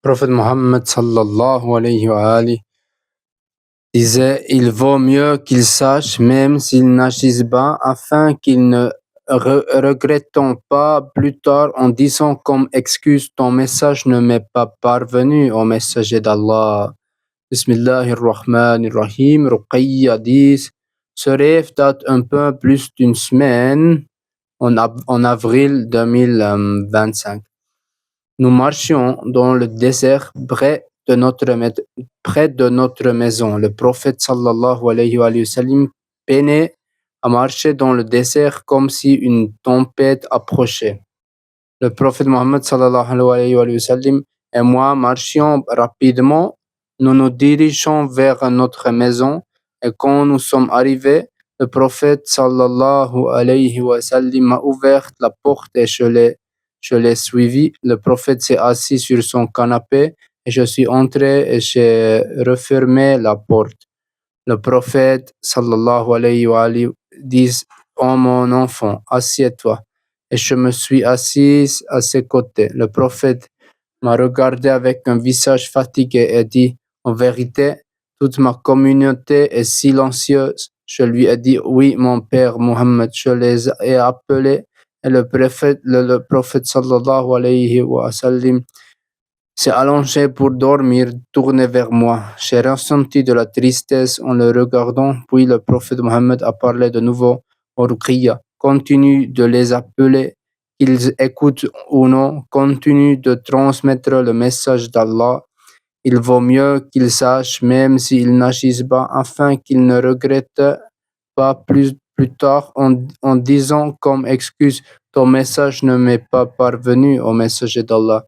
Prophète Mohammed sallallahu alayhi wa alihi disait: il vaut mieux qu'ils sachent, même s'ils n'agissent pas, afin qu'ils ne regrettent pas plus tard en disant comme excuse: ton message ne m'est pas parvenu, ô messager d'Allah. Bismillahirrahmanirrahim. Ruqayya dit: ce rêve date un peu plus d'une semaine, en avril 2025. Nous marchions dans le désert près de notre maison. Le prophète sallallahu alayhi wa sallam peinait à marcher dans le désert comme si une tempête approchait. Le prophète Mohammed sallallahu alayhi wa sallam et moi marchions rapidement. Nous nous dirigeons vers notre maison et quand nous sommes arrivés, le prophète sallallahu alayhi wa sallam a ouvert la porte et je l'ai suivi. Le prophète s'est assis sur son canapé et je suis entré et j'ai refermé la porte. Le prophète sallallahu alayhi wa dit: oh mon enfant, assieds-toi. Et je me suis assis à ses côtés. Le prophète m'a regardé avec un visage fatigué et dit: en vérité, toute ma communauté est silencieuse. Je lui ai dit: oui, mon père Mohammed, je les ai appelés. Et le prophète sallallahu alayhi wa sallam s'est allongé pour dormir, tourné vers moi. J'ai ressenti de la tristesse en le regardant, puis le prophète Mohammed a parlé de nouveau au Ruqayya. Continue de les appeler, qu'ils écoutent ou non, continue de transmettre le message d'Allah. Il vaut mieux qu'ils sachent, même s'ils n'agissent pas, afin qu'ils ne regrettent pas plus tard en disant comme excuse: ton message ne m'est pas parvenu, au messager d'Allah.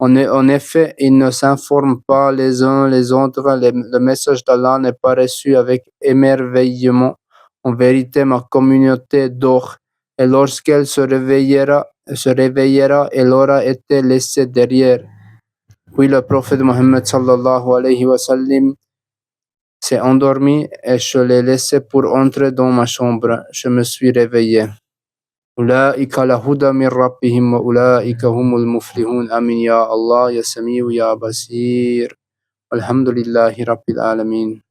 En effet, ils ne s'informent pas les uns les autres. Le message d'Allah n'est pas reçu avec émerveillement. En vérité, ma communauté dort, et lorsqu'elle se réveillera, elle aura été laissée derrière. Puis le prophète Mohammed sallallahu alayhi wa sallam s'est endormi et je l'ai laissé pour entrer dans ma chambre. Je me suis réveillé. أولئك على هدى من ربهم وأولئك هم المفلحون. آمين يا الله يا سميع يا بصير. والحمد لله رب العالمين.